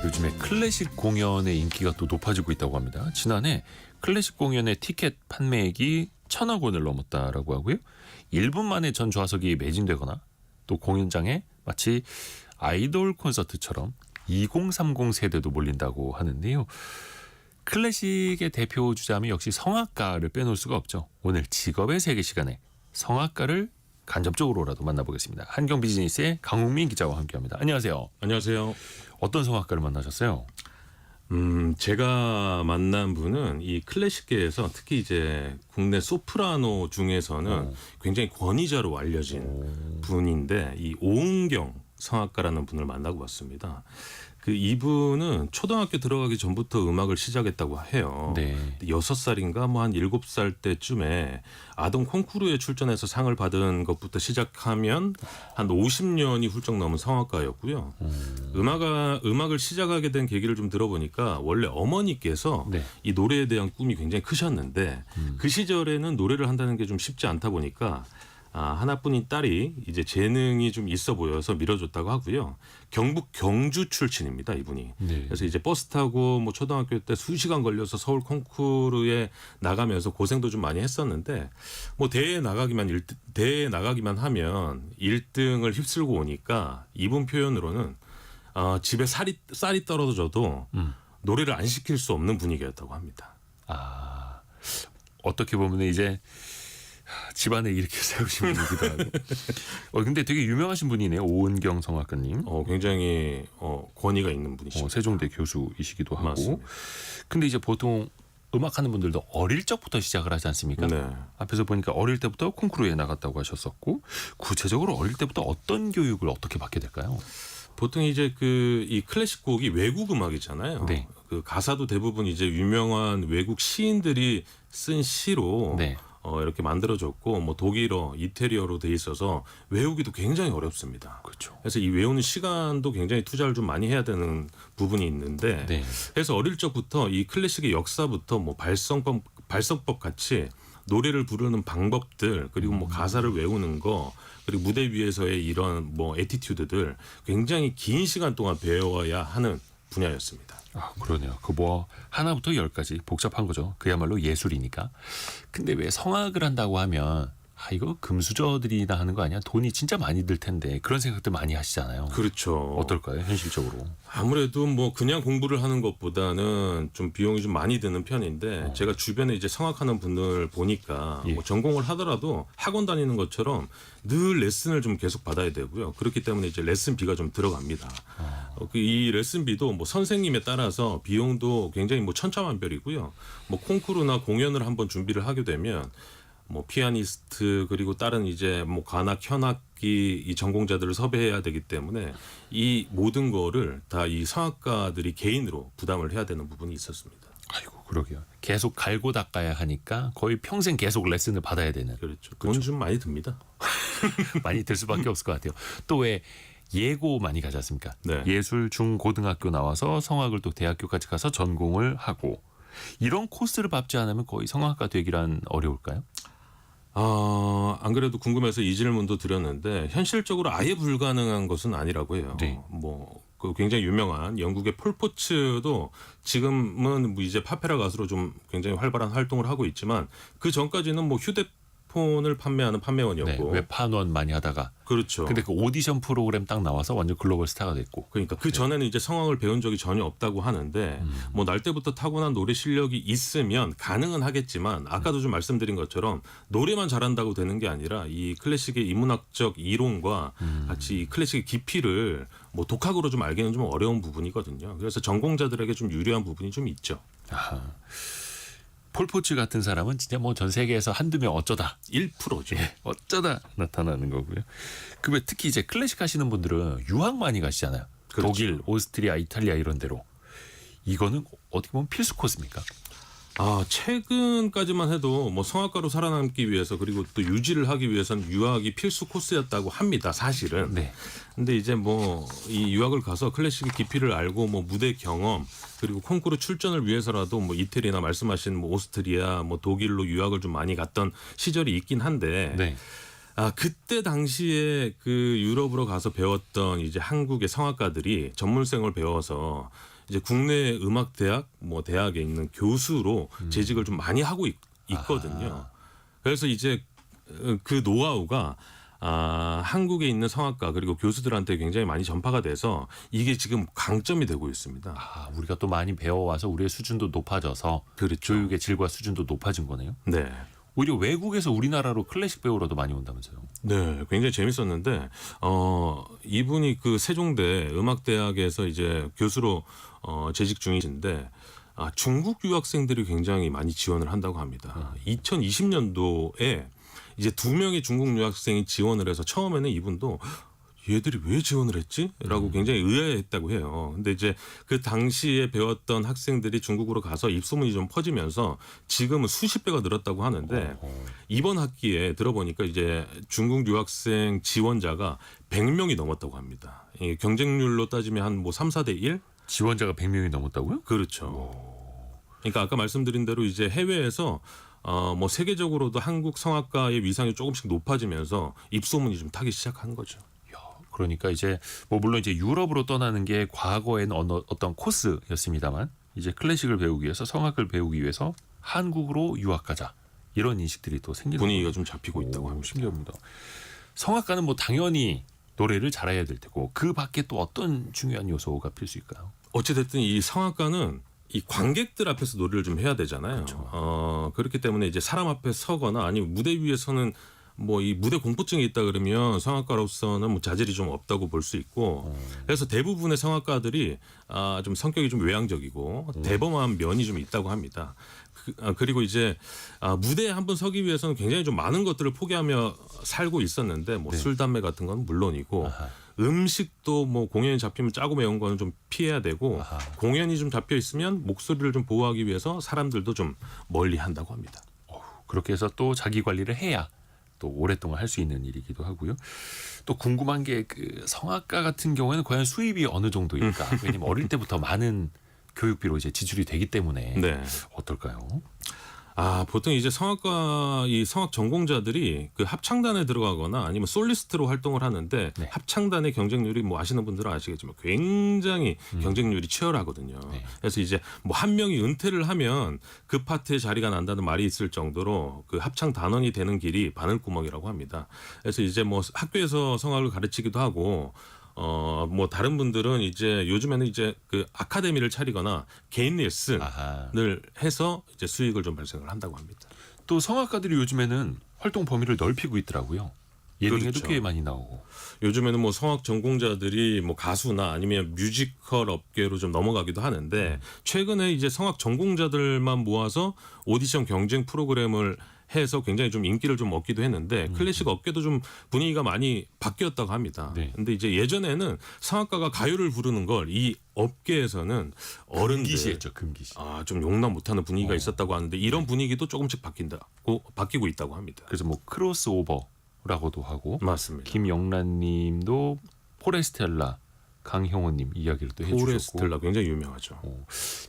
요즘에 클래식 공연의 인기가 또 높아지고 있다고 합니다. 지난해 클래식 공연의 티켓 판매액이 1,000억 원을 넘었다라고 하고요. 1분 만에 전 좌석이 매진되거나 또 공연장에 마치 아이돌 콘서트처럼 2030 세대도 몰린다고 하는데요. 클래식의 대표 주자면 역시 성악가를 빼놓을 수가 없죠. 오늘 직업의 세계 시간에 성악가를 간접적으로라도 만나보겠습니다. 한경 비즈니스의 강웅민 기자와 함께합니다. 안녕하세요. 안녕하세요. 어떤 성악가를 만나셨어요? 제가 만난 분은 이 클래식계에서 특히 이제 국내 소프라노 중에서는 굉장히 권위자로 알려진 분인데 이 오은경 성악가라는 분을 만나고 왔습니다. 이분은 초등학교 들어가기 전부터 음악을 시작했다고 해요. 네. 6살인가 뭐 한 7살 때쯤에 아동 콩쿠르에 출전해서 상을 받은 것부터 시작하면 한 50년이 훌쩍 넘은 성악가였고요. 음악을 시작하게 된 계기를 좀 들어보니까 원래 어머니께서 네. 이 노래에 대한 꿈이 굉장히 크셨는데 그 시절에는 노래를 한다는 게 좀 쉽지 않다 보니까 하나뿐인 딸이 이제 재능이 좀 있어 보여서 밀어줬다고 하고요. 경북 경주 출신입니다, 이분이. 네. 그래서 이제 버스 타고 뭐 초등학교 때 수시간 걸려서 서울 콩쿠르에 나가면서 고생도 좀 많이 했었는데 뭐 대회에 나가기만 하면 1등을 휩쓸고 오니까 이분 표현으로는 집에 쌀이 떨어져도 노래를 안 시킬 수 없는 분위기였다고 합니다. 어떻게 보면 이제 집안에 이렇게 세우신 분이기도 하고. 근데 되게 유명하신 분이네요. 오은경 성악가님. 굉장히 권위가 있는 분이시죠. 세종대 교수이시기도 하고. 맞습니다. 근데 이제 보통 음악하는 분들도 어릴 적부터 시작을 하지 않습니까? 네. 앞에서 보니까 어릴 때부터 콩쿠르에 나갔다고 하셨었고, 구체적으로 어릴 때부터 어떤 교육을 어떻게 받게 될까요? 보통 이제 이 클래식 곡이 외국 음악이잖아요. 네. 그 가사도 대부분 이제 유명한 외국 시인들이 쓴 시로 네. 이렇게 만들어졌고 뭐 독일어, 이태리어로 돼 있어서 외우기도 굉장히 어렵습니다. 그렇죠. 그래서 이 외우는 시간도 굉장히 투자를 좀 많이 해야 되는 부분이 있는데 네. 그래서 어릴 적부터 이 클래식의 역사부터 뭐 발성법 같이 노래를 부르는 방법들 그리고 뭐 가사를 외우는 거 그리고 무대 위에서의 이런 뭐 애티튜드들 굉장히 긴 시간 동안 배워야 하는 분야였습니다. 그러네요. 뭐 하나부터 10까지 복잡한 거죠. 그야말로 예술이니까. 근데 왜 성악을 한다고 하면 이거 금수저들이나 하는 거 아니야? 돈이 진짜 많이 들 텐데 그런 생각들 많이 하시잖아요. 그렇죠. 어떨까요? 현실적으로. 아무래도 뭐 그냥 공부를 하는 것보다는 좀 비용이 좀 많이 드는 편인데 제가 주변에 이제 성악하는 분들 보니까 예. 뭐 전공을 하더라도 학원 다니는 것처럼 늘 레슨을 좀 계속 받아야 되고요. 그렇기 때문에 이제 레슨비가 좀 들어갑니다. 이 레슨비도 뭐 선생님에 따라서 비용도 굉장히 뭐 천차만별이고요. 뭐 콩쿠르나 공연을 한번 준비를 하게 되면 뭐 피아니스트 그리고 다른 이제 뭐 관악, 현악기 이 전공자들을 섭외해야 되기 때문에 이 모든 거를 다 이 성악가들이 개인으로 부담을 해야 되는 부분이 있었습니다. 아이고 그러게요. 계속 갈고 닦아야 하니까 거의 평생 계속 레슨을 받아야 되는. 그렇죠. 돈 좀 많이 듭니다. 많이 들 수밖에 없을 것 같아요. 또 왜 예고 많이 가지 않습니까? 네. 예술 중고등학교 나와서 성악을 또 대학교까지 가서 전공을 하고 이런 코스를 밟지 않으면 거의 성악가 되기란 어려울까요? 안 그래도 궁금해서 이 질문도 드렸는데 현실적으로 아예 불가능한 것은 아니라고 해요. 네. 그 굉장히 유명한 영국의 폴 포츠도 지금은 뭐 이제 파페라 가수로 좀 굉장히 활발한 활동을 하고 있지만 그 전까지는 뭐 휴대폰을 판매하는 판매원이었고 웹판원 많이 하다가 그렇죠. 근데 그 오디션 프로그램 딱 나와서 완전 글로벌 스타가 됐고 그러니까 그 전에는 이제 성악을 배운 적이 전혀 없다고 하는데 뭐 날 때부터 타고난 노래 실력이 있으면 가능은 하겠지만 아까도 좀 말씀드린 것처럼 노래만 잘한다고 되는 게 아니라 이 클래식의 인문학적 이론과 같이 이 클래식의 깊이를 뭐 독학으로 좀 알기는 좀 어려운 부분이거든요. 그래서 전공자들에게 좀 유리한 부분이 좀 있죠. 폴포츠 같은 사람은 진짜 뭐 전 세계에서 한두 명 어쩌다 1%죠. 어쩌다 나타나는 거고요. 그 왜 특히 이제 클래식 하시는 분들은 유학 많이 가시잖아요. 그렇죠. 독일, 오스트리아, 이탈리아 이런 데로. 이거는 어떻게 보면 필수 코스입니까? 최근까지만 해도 뭐 성악가로 살아남기 위해서 그리고 또 유지를 하기 위해서는 유학이 필수 코스였다고 합니다. 사실은. 네. 근데 이제 뭐 이 유학을 가서 클래식의 깊이를 알고 뭐 무대 경험 그리고 콩쿠르 출전을 위해서라도 뭐 이태리나 말씀하신 뭐 오스트리아 뭐 독일로 유학을 좀 많이 갔던 시절이 있긴 한데 네. 그때 당시에 그 유럽으로 가서 배웠던 이제 한국의 성악가들이 전문성을 배워서 이제 국내 음악 대학 뭐 대학에 있는 교수로 재직을 좀 많이 하고 있거든요. 그래서 이제 그 노하우가 한국에 있는 성악가 그리고 교수들한테 굉장히 많이 전파가 돼서 이게 지금 강점이 되고 있습니다. 우리가 또 많이 배워와서 우리의 수준도 높아져서 그렇죠. 교육의 질과 수준도 높아진 거네요. 네. 오히려 외국에서 우리나라로 클래식 배우러도 많이 온다면서요. 네, 굉장히 재밌었는데 이분이 그 세종대 음악대학에서 이제 교수로 재직 중이신데 중국 유학생들이 굉장히 많이 지원을 한다고 합니다. 2020년도에 이제 2명의 중국 유학생이 지원을 해서 처음에는 이분도 얘들이 왜 지원을 했지? 라고 굉장히 의아했다고 해요. 근데 이제 그 당시에 배웠던 학생들이 중국으로 가서 입소문이 좀 퍼지면서 지금은 수십 배가 늘었다고 하는데 이번 학기에 들어보니까 이제 중국 유학생 지원자가 100명이 넘었다고 합니다. 이 경쟁률로 따지면 한 뭐 3, 4대 1? 지원자가 100명이 넘었다고요? 그렇죠. 그러니까 아까 말씀드린 대로 이제 해외에서 뭐 세계적으로도 한국 성악가의 위상이 조금씩 높아지면서 입소문이 좀 타기 시작한 거죠. 그러니까 이제 뭐 물론 이제 유럽으로 떠나는 게 과거에는 어떤 코스였습니다만 이제 클래식을 배우기 위해서 성악을 배우기 위해서 한국으로 유학 가자 이런 인식들이 또 생기는 분위기가 좀 잡히고 있다고 합니다. 신기합니다. 성악가는 뭐 당연히 노래를 잘해야 될 테고 그 밖에 또 어떤 중요한 요소가 필수일까요? 어찌됐든 이 성악가는 이 관객들 앞에서 노래를 좀 해야 되잖아요. 그렇기 때문에 이제 사람 앞에 서거나 아니면 무대 위에서는 뭐 이 무대 공포증이 있다 그러면 성악가로서는 뭐 자질이 좀 없다고 볼 수 있고 그래서 대부분의 성악가들이 좀 성격이 좀 외향적이고 대범한 면이 좀 있다고 합니다. 그리고 이제 무대에 한번 서기 위해서는 굉장히 좀 많은 것들을 포기하며 살고 있었는데 뭐 술 담배 같은 건 물론이고 음식도 뭐 공연이 잡히면 짜고 매운 거는 좀 피해야 되고 공연이 좀 잡혀 있으면 목소리를 좀 보호하기 위해서 사람들도 좀 멀리 한다고 합니다. 그렇게 해서 또 자기 관리를 해야 또 오랫동안 할 수 있는 일이기도 하고요. 또 궁금한 게 그 성악가 같은 경우에는 과연 수입이 어느 정도일까? 왜냐면 어릴 때부터 많은 교육비로 이제 지출이 되기 때문에 네. 어떨까요? 보통 이제 이 성악 전공자들이 그 합창단에 들어가거나 아니면 솔리스트로 활동을 하는데 네. 합창단의 경쟁률이 뭐 아시는 분들은 아시겠지만 굉장히 경쟁률이 치열하거든요. 네. 그래서 이제 뭐 한 명이 은퇴를 하면 그 파트에 자리가 난다는 말이 있을 정도로 그 합창 단원이 되는 길이 바늘구멍이라고 합니다. 그래서 이제 뭐 학교에서 성악을 가르치기도 하고 뭐 다른 분들은 이제 요즘에는 이제 그 아카데미를 차리거나 개인 레슨을 해서 이제 수익을 좀 발생을 한다고 합니다. 또 성악가들이 요즘에는 활동 범위를 넓히고 있더라고요. 예능에도 그렇죠. 꽤 많이 나오고. 요즘에는 뭐 성악 전공자들이 뭐 가수나 아니면 뮤지컬 업계로 좀 넘어가기도 하는데 최근에 이제 성악 전공자들만 모아서 오디션 경쟁 프로그램을 해서 굉장히 좀 인기를 좀 얻기도 했는데 클래식 업계도 좀 분위기가 많이 바뀌었다고 합니다. 네. 근데 이제 예전에는 성악가가 가요를 부르는 걸 이 업계에서는 어른들 금기시했죠, 금기시. 좀 용납 못하는 분위기가 있었다고 하는데 이런 분위기도 조금씩 바뀌고 있다고 합니다. 그래서 뭐 크로스오버라고도 하고 맞습니다. 김영란님도 포레스텔라 강형호님 이야기를 또 해주셨고 포레스텔라 굉장히 유명하죠.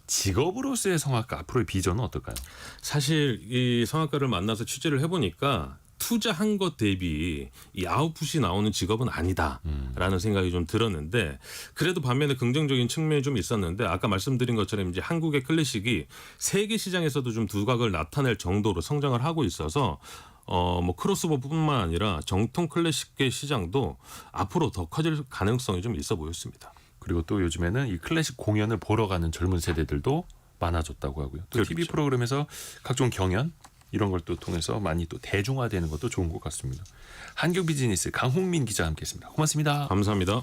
직업으로서의 성악가 앞으로의 비전은 어떨까요? 사실 이 성악가를 만나서 취재를 해보니까 투자한 것 대비 이 아웃풋이 나오는 직업은 아니다라는 생각이 좀 들었는데 그래도 반면에 긍정적인 측면이 좀 있었는데 아까 말씀드린 것처럼 이제 한국의 클래식이 세계 시장에서도 좀 두각을 나타낼 정도로 성장을 하고 있어서 뭐 크로스오버뿐만 아니라 정통 클래식계 시장도 앞으로 더 커질 가능성이 좀 있어 보였습니다. 그리고 또 요즘에는 이 클래식 공연을 보러 가는 젊은 세대들도 많아졌다고 하고요. 또 그렇죠. TV 프로그램에서 각종 경연 이런 걸 또 통해서 많이 또 대중화되는 것도 좋은 것 같습니다. 한국 비즈니스 강홍민 기자와 함께했습니다. 고맙습니다. 감사합니다.